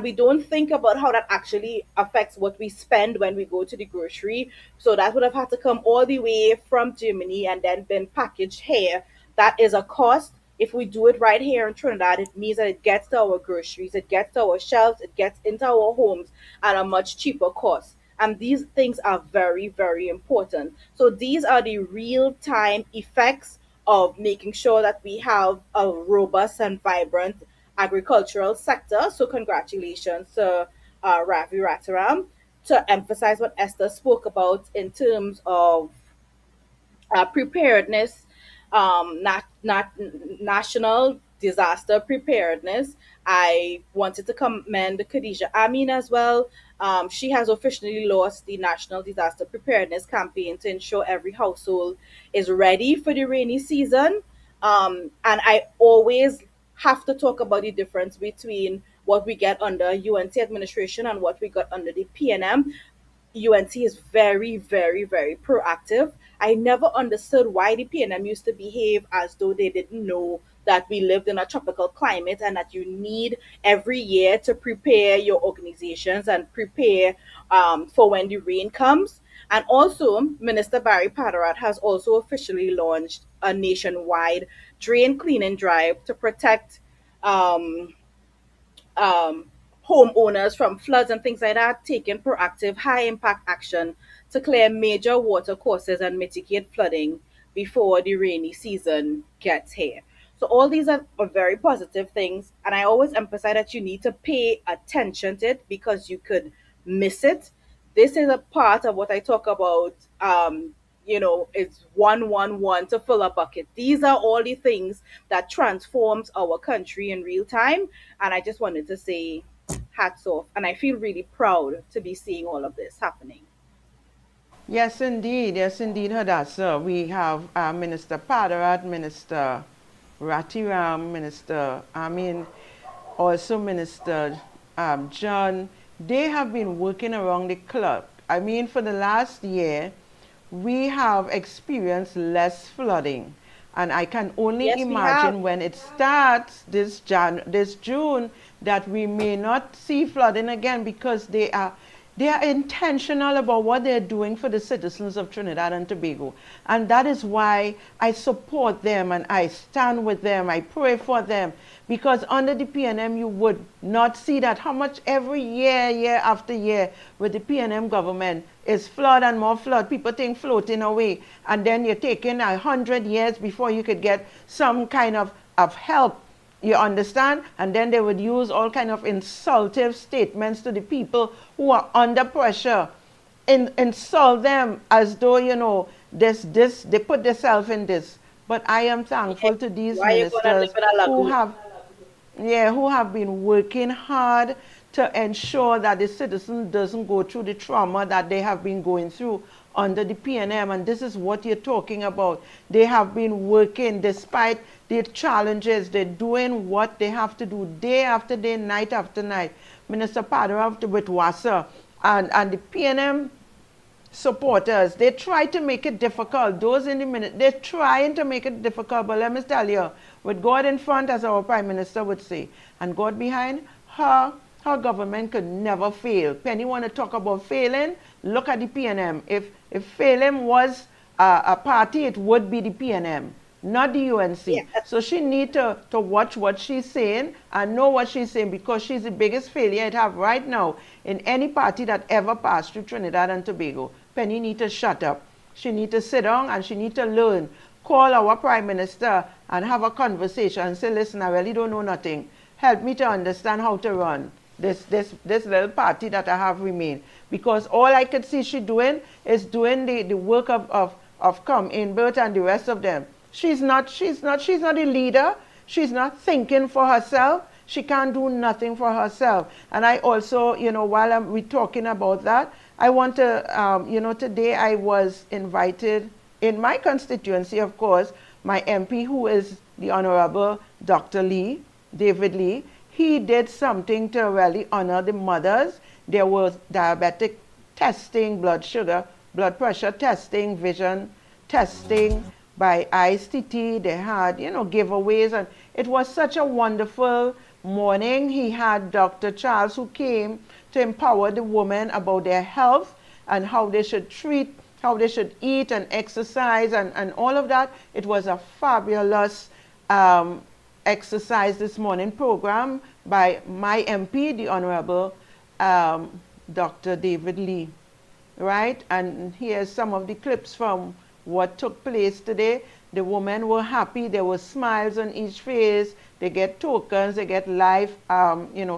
we don't think about how that actually affects what we spend when we go to the grocery. So that would have had to come all the way from Germany and then been packaged here. That is a cost. If we do it right here in Trinidad, it means that it gets to our groceries, it gets to our shelves, it gets into our homes at a much cheaper cost. And these things are very, very important. So these are the real time effects of making sure that we have a robust and vibrant agricultural sector. So congratulations to Ravi Rataram to emphasize what Esther spoke about in terms of preparedness, not national disaster preparedness. I wanted to commend Khadija Amin as well. She has officially launched the National Disaster Preparedness Campaign to ensure every household is ready for the rainy season. And I always have to talk about the difference between what we get under UNT administration and what we got under the PNM. UNT is very, very, very proactive. I never understood why the PNM used to behave as though they didn't know that we lived in a tropical climate and that you need every year to prepare your organizations and prepare for when the rain comes. And also, Minister Barry Padarat has also officially launched a nationwide drain cleaning drive to protect um, um, homeowners from floods and things like that, taking proactive, high impact action to clear major water courses and mitigate flooding before the rainy season gets here. So, all these are very positive things, and I always emphasize that you need to pay attention to it because you could miss it. This is a part of what I talk about. It's 111 to fill a bucket. These are all the things that transforms our country in real time. And I just wanted to say hats off. And I feel really proud to be seeing all of this happening. Yes, indeed, Hadassa. We have Minister Padarat, Minister Ratiram, Minister Amin, also Minister John. They have been working around the clock. I mean, for the last year, we have experienced less flooding. And I can only Yes, we have. imagine when it starts this June that we may not see flooding again because they are intentional about what they're doing for the citizens of Trinidad and Tobago. And that is why I support them and I stand with them. I pray for them. Because under the PNM, you would not see that how much every year, year after year, with the PNM government is flood and more flood. People think floating away. And then you're taking 100 years before you could get some kind of help. You understand? And then they would use all kind of insultive statements to the people who are under pressure. Insult them as though, they put themselves in this. But I am thankful to these Why you gonna live ministers in a who lagoon? have been working hard to ensure that the citizen doesn't go through the trauma that they have been going through under the PNM. And this is what you're talking about. They have been working despite the challenges. They're doing what they have to do day after day, night after night. Minister Padra with WASA and the PNM supporters, they try to make it difficult. Those in the minute, they're trying to make it difficult. But let me tell you, with God in front, as our Prime Minister would say, and God behind, her government could never fail. Penny want to talk about failing? Look at the PNM. If failing was a party, it would be the PNM, not the UNC. Yeah. So she need to watch what she's saying and know what she's saying because she's the biggest failure it have right now in any party that ever passed through Trinidad and Tobago. Penny need to shut up. She need to sit down and she need to learn. Call our Prime Minister and have a conversation and say, listen, I really don't know nothing. Help me to understand how to run this little party that I have remained. Because all I could see she doing is doing the work of Come Inbert and the rest of them. She's not a leader. She's not thinking for herself. She can't do nothing for herself. And I also, while we're talking about that, I want to, today I was invited in my constituency, of course, my MP, who is the Honorable Dr. Lee, David Lee, he did something to really honor the mothers. There was diabetic testing, blood sugar, blood pressure testing, vision testing by ISTT. They had, giveaways, and it was such a wonderful morning. He had Dr. Charles who came to empower the women about their health and how they should treat, how they should eat and exercise and all of that. It was a fabulous exercise this morning program by my MP, the Honorable Dr. David Lee, right? And here's some of the clips from what took place today. The women were happy. There were smiles on each face. They get tokens. They get live,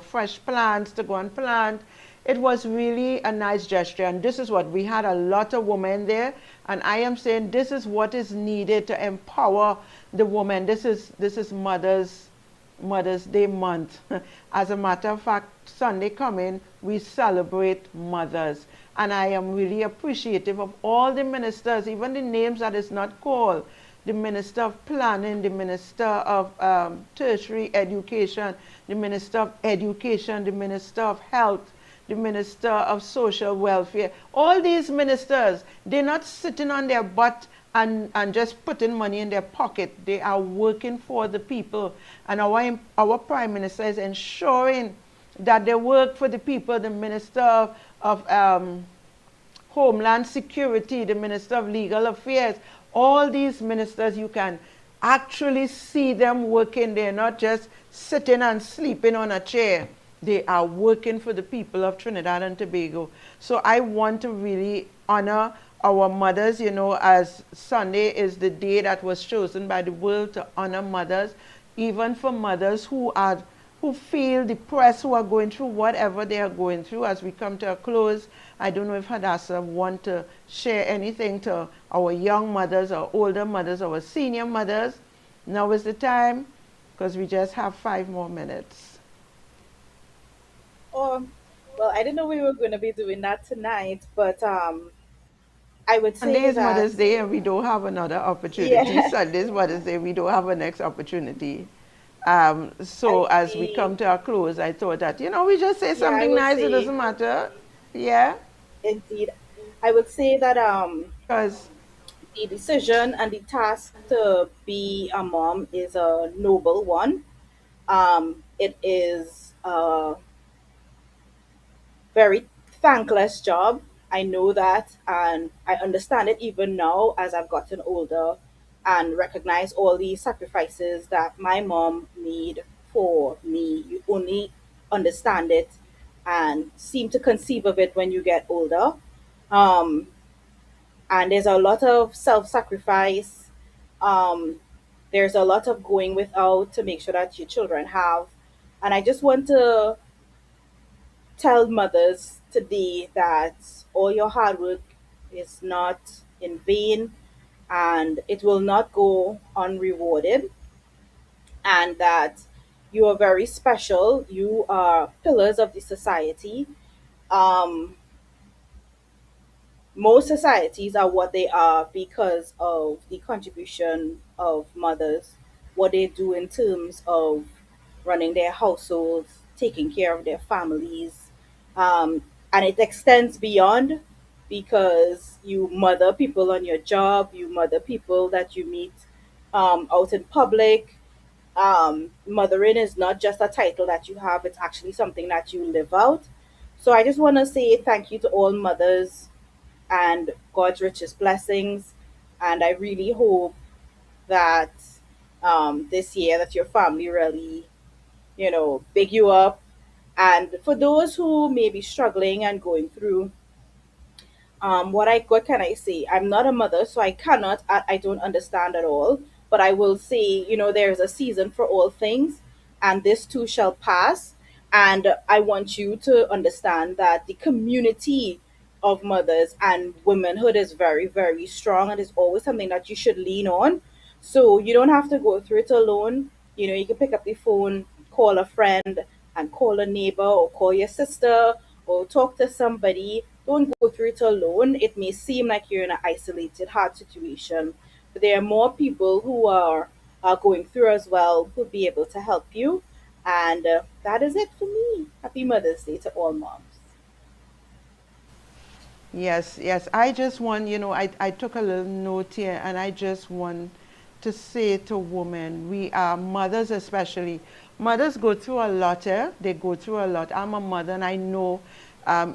fresh plants to go and plant. It was really a nice gesture. And this is what we had, a lot of women there. And I am saying this is what is needed to empower the women. This is Mother's Day month. As a matter of fact, Sunday coming, we celebrate mothers. And I am really appreciative of all the ministers, even the names that is not called. The Minister of Planning, the Minister of Tertiary Education, the Minister of Education, the Minister of Health, the Minister of Social Welfare. All these ministers, they're not sitting on their butt and just putting money in their pocket. They are working for the people. And our Prime Minister is ensuring that they work for the people. The Minister of Homeland Security, the Minister of Legal Affairs, all these ministers, you can actually see them working. They're not just sitting and sleeping on a chair. They are working for the people of Trinidad and Tobago. So I want to really honor our mothers, as Sunday is the day that was chosen by the world to honor mothers, even for mothers who feel depressed, who are going through whatever they are going through. As we come to a close, I don't know if Hadassa want to share anything to our young mothers, our older mothers, our senior mothers. Now is the time, because we just have 5 more minutes. Well, I didn't know we were going to be doing that tonight, but I would Sunday say is that, Mother's Day and we don't have another opportunity. yeah, Sunday is Mother's Day, we don't have a next opportunity. I So as we see. come to our close, I thought that, we just say Yeah, I something would nice, it say, doesn't matter. Yeah, indeed, I would say that because the decision and the task to be a mom is a noble one. It is very thankless job. I know that, and I understand it even now as I've gotten older and recognize all the sacrifices that my mom made for me. You only understand it and seem to conceive of it when you get older. Um, and there's a lot of self-sacrifice. Um, there's a lot of going without to make sure that your children have. And I just want to tell mothers today that all your hard work is not in vain and it will not go unrewarded, and that you are very special. You are pillars of the society. Um, most societies are what they are because of the contribution of mothers, what they do in terms of running their households, taking care of their families. And it extends beyond, because you mother people on your job, you mother people that you meet out in public. Mothering is not just a title that you have, it's actually something that you live out. So I just want to say thank you to all mothers and God's richest blessings. And I really hope that this year that your family really, big you up. And for those who may be struggling and going through, what can I say? I'm not a mother, so I don't understand at all. But I will say, there's a season for all things, and this too shall pass. And I want you to understand that the community of mothers, and womanhood is very, very strong, and it's always something that you should lean on. So you don't have to go through it alone. You know, you can pick up the phone, call a friend, and call a neighbor, or call your sister, or talk to somebody. Don't go through it alone. It may seem like you're in an isolated, hard situation, but there are more people who are going through as well who'll be able to help you. And that is it for me. Happy Mother's Day to all moms. Yes, yes. I just want, I took a little note here, and I just want to say to women, we are mothers especially. Mothers go through a lot, eh? They go through a lot. I'm a mother, and I know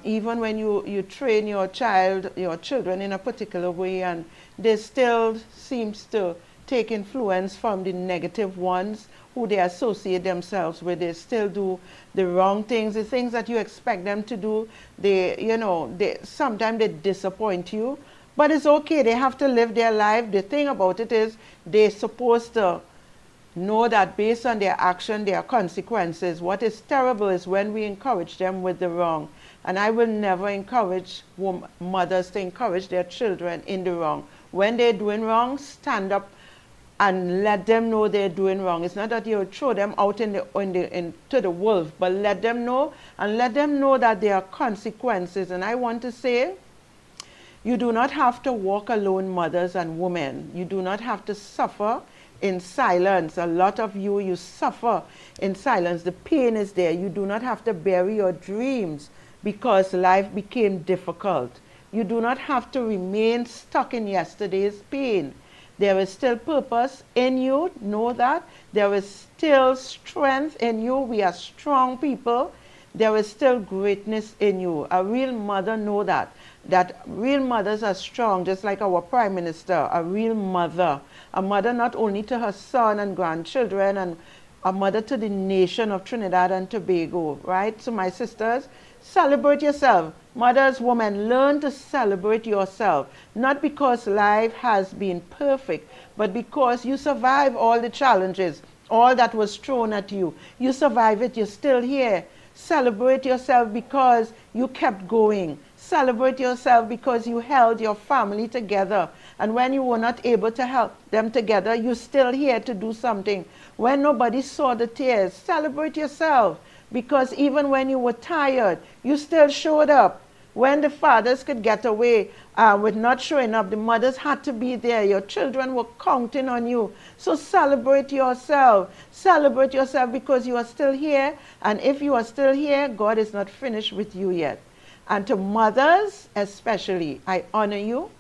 even when you train your children in a particular way, and they still seems to take influence from the negative ones who they associate themselves with. They still do the wrong things, the things that you expect them to do. They sometimes they disappoint you, but it's okay. They have to live their life. The thing about it is they're supposed to know that based on their action, there are consequences. What is terrible is when we encourage them with the wrong. And I will never encourage mothers to encourage their children in the wrong. When they're doing wrong, stand up and let them know they're doing wrong. It's not that you throw them out into the wolf, but let them know, and let them know that there are consequences. And I want to say, you do not have to walk alone, mothers and women. You do not have to suffer in silence. A lot of you suffer in silence. The pain is there. You do not have to bury your dreams because life became difficult. You do not have to remain stuck in yesterday's pain. There is still purpose in you. Know that. There is still strength in you. We are strong people. There is still greatness in you. A real mother know that. That real mothers are strong, just like our Prime Minister, a real mother. A mother not only to her son and grandchildren, and a mother to the nation of Trinidad and Tobago, right? So my sisters, celebrate yourself. Mothers, women, learn to celebrate yourself. Not because life has been perfect, but because you survive all the challenges, all that was thrown at you. You survive it, you're still here. Celebrate yourself because you kept going. Celebrate yourself because you held your family together. And when you were not able to help them together, you're still here to do something. When nobody saw the tears, celebrate yourself because even when you were tired, you still showed up. When the fathers could get away with not showing up, the mothers had to be there. Your children were counting on you. So celebrate yourself. Celebrate yourself because you are still here. And if you are still here, God is not finished with you yet. And to mothers especially, I honor you.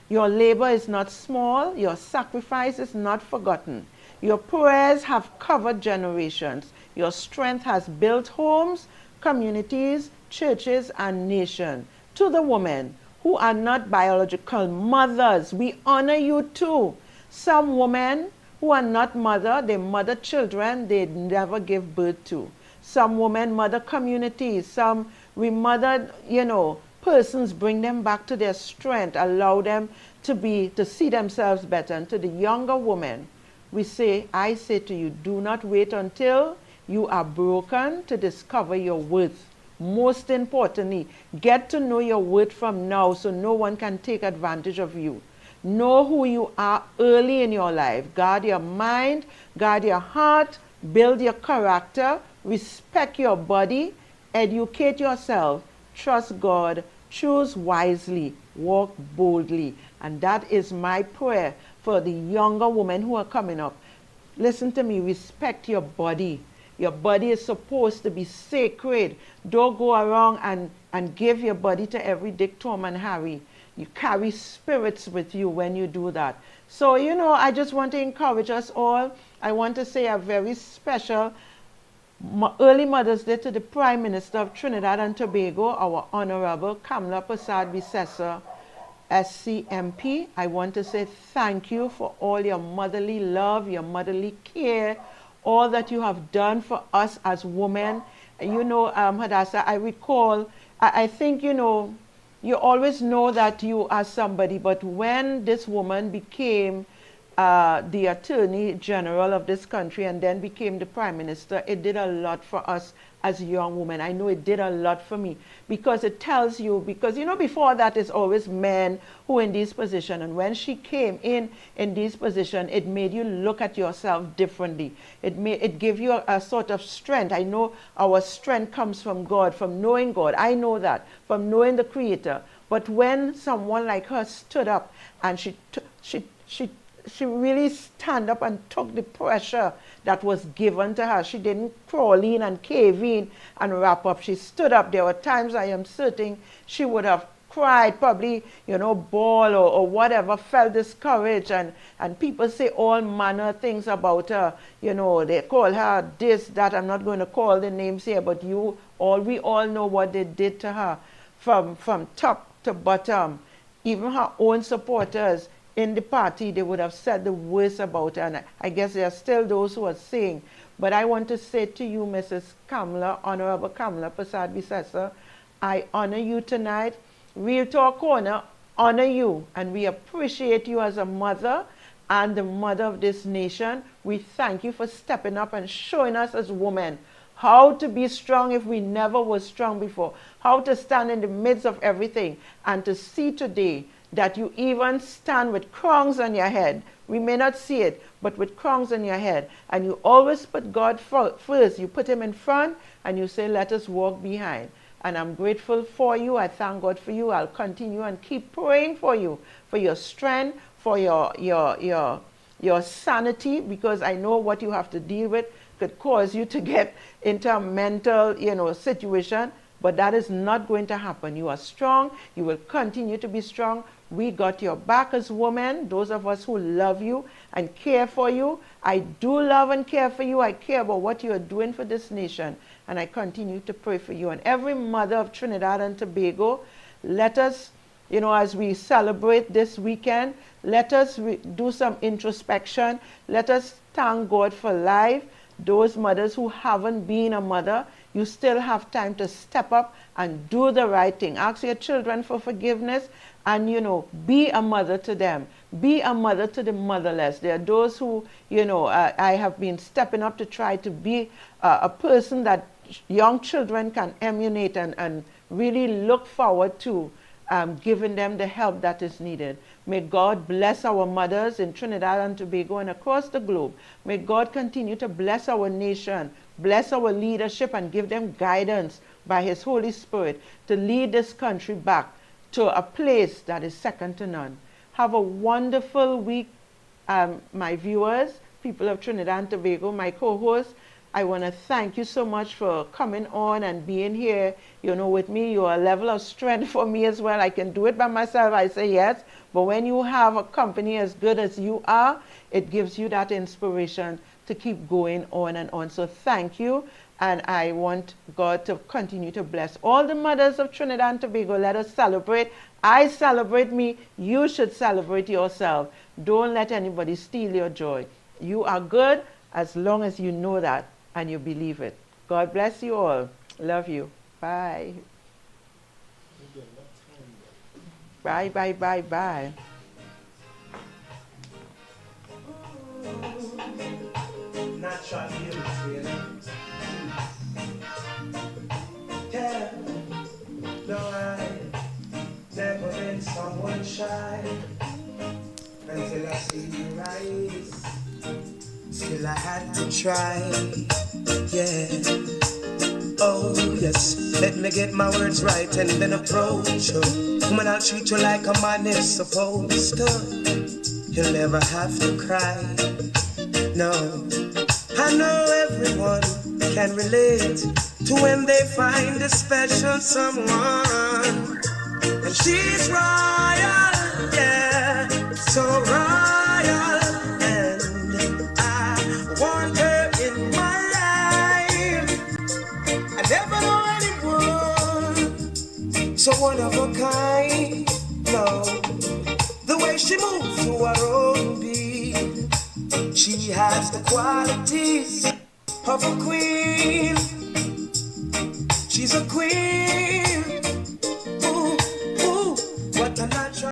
Your labor is not small. Your sacrifice is not forgotten. Your prayers have covered generations. Your strength has built homes, communities, churches, and nations. To the women who are not biological mothers, we honor you too. Some women who are not mother, they mother children they never give birth to. Some women mother communities. Some remothered, persons, bring them back to their strength, allow them to see themselves better. And to the younger women, I say to you, do not wait until you are broken to discover your worth. Most importantly, get to know your worth from now so no one can take advantage of you. Know who you are early in your life. Guard your mind, guard your heart, build your character, respect your body, educate yourself, trust God, choose wisely, walk boldly. And that is my prayer for the younger women who are coming up. Listen to me, respect your body. Your body is supposed to be sacred. Don't go around and give your body to every Dick, Tom, and Harry. You carry spirits with you when you do that. So, I just want to encourage us all. I want to say a very special early Mother's Day to the Prime Minister of Trinidad and Tobago, our Honorable Kamla Persad-Bissessor, SCMP. I want to say thank you for all your motherly love, your motherly care, all that you have done for us as women. Hadassa, I recall, I think, you always know that you are somebody, but when this woman became the Attorney General of this country and then became the Prime Minister, it did a lot for us as young women. I know it did a lot for me because it tells you, because you know before that it's always men who in these positions, and when she came in these positions, it made you look at yourself differently. It gave you a sort of strength. I know our strength comes from God, from knowing God. I know that, from knowing the Creator. But when someone like her stood up and she really stand up and took the pressure that was given to her. She didn't crawl in and cave in and wrap up. She stood up. There were times I am certain she would have cried, probably, you know, bawl or whatever, felt discouraged. And people say all manner of things about her. You know, they call her this, that. I'm not going to call the names here, but we all know what they did to her from top to bottom. Even her own supporters in the party, they would have said the worst about her. And I guess there are still those who are saying. But I want to say to you, Mrs. Kamala, Honorable Kamala Prasad Bisesa, I honor you tonight. Real Talk Corner honor you. And we appreciate you as a mother and the mother of this nation. We thank you for stepping up and showing us as women how to be strong if we never were strong before. How to stand in the midst of everything. And to see today that you even stand with crowns on your head. We may not see it, but with crowns on your head. And you always put God first. You put him in front and you say, let us walk behind. And I'm grateful for you. I thank God for you. I'll continue and keep praying for you, for your strength, for your sanity, because I know what you have to deal with could cause you to get into a mental, situation. But that is not going to happen. You are strong. You will continue to be strong. We got your back as women, those of us who love you and care for you. I do love and care for you. I care about what you are doing for this nation. And I continue to pray for you. And every mother of Trinidad and Tobago, let us, as we celebrate this weekend, let us do some introspection. Let us thank God for life. Those mothers who haven't been a mother, you still have time to step up and do the right thing. Ask your children for forgiveness and, be a mother to them. Be a mother to the motherless. There are those who, I have been stepping up to try to be a person that young children can emulate and really look forward to giving them the help that is needed. May God bless our mothers in Trinidad and Tobago and across the globe. May God continue to bless our nation, bless our leadership, and give them guidance by his Holy Spirit to lead this country back to a place that is second to none. Have a wonderful week, my viewers, people of Trinidad and Tobago, my co-hosts. I want to thank you so much for coming on and being here, with me. You're a level of strength for me as well. I can do it by myself, I say yes. But when you have a company as good as you are, it gives you that inspiration to keep going on and on. So thank you. And I want God to continue to bless all the mothers of Trinidad and Tobago. Let us celebrate. I celebrate me. You should celebrate yourself. Don't let anybody steal your joy. You are good as long as you know that and you believe it. God bless you all. Love you. Bye. Bye, bye, bye, bye. Natural beauty. Yeah, no, I never been someone shy until I see your eyes. Still I had to try, yeah. Oh yes, let me get my words right and then approach you. Woman, I'll treat you like a man is supposed to. You'll never have to cry, no. I know everyone can relate to when they find a special someone. And she's royal, yeah, so royal. And I want her in my life. I never know anyone so one of a kind, no. The way she moves to her own beat, she has the qualities of a queen. She's a queen.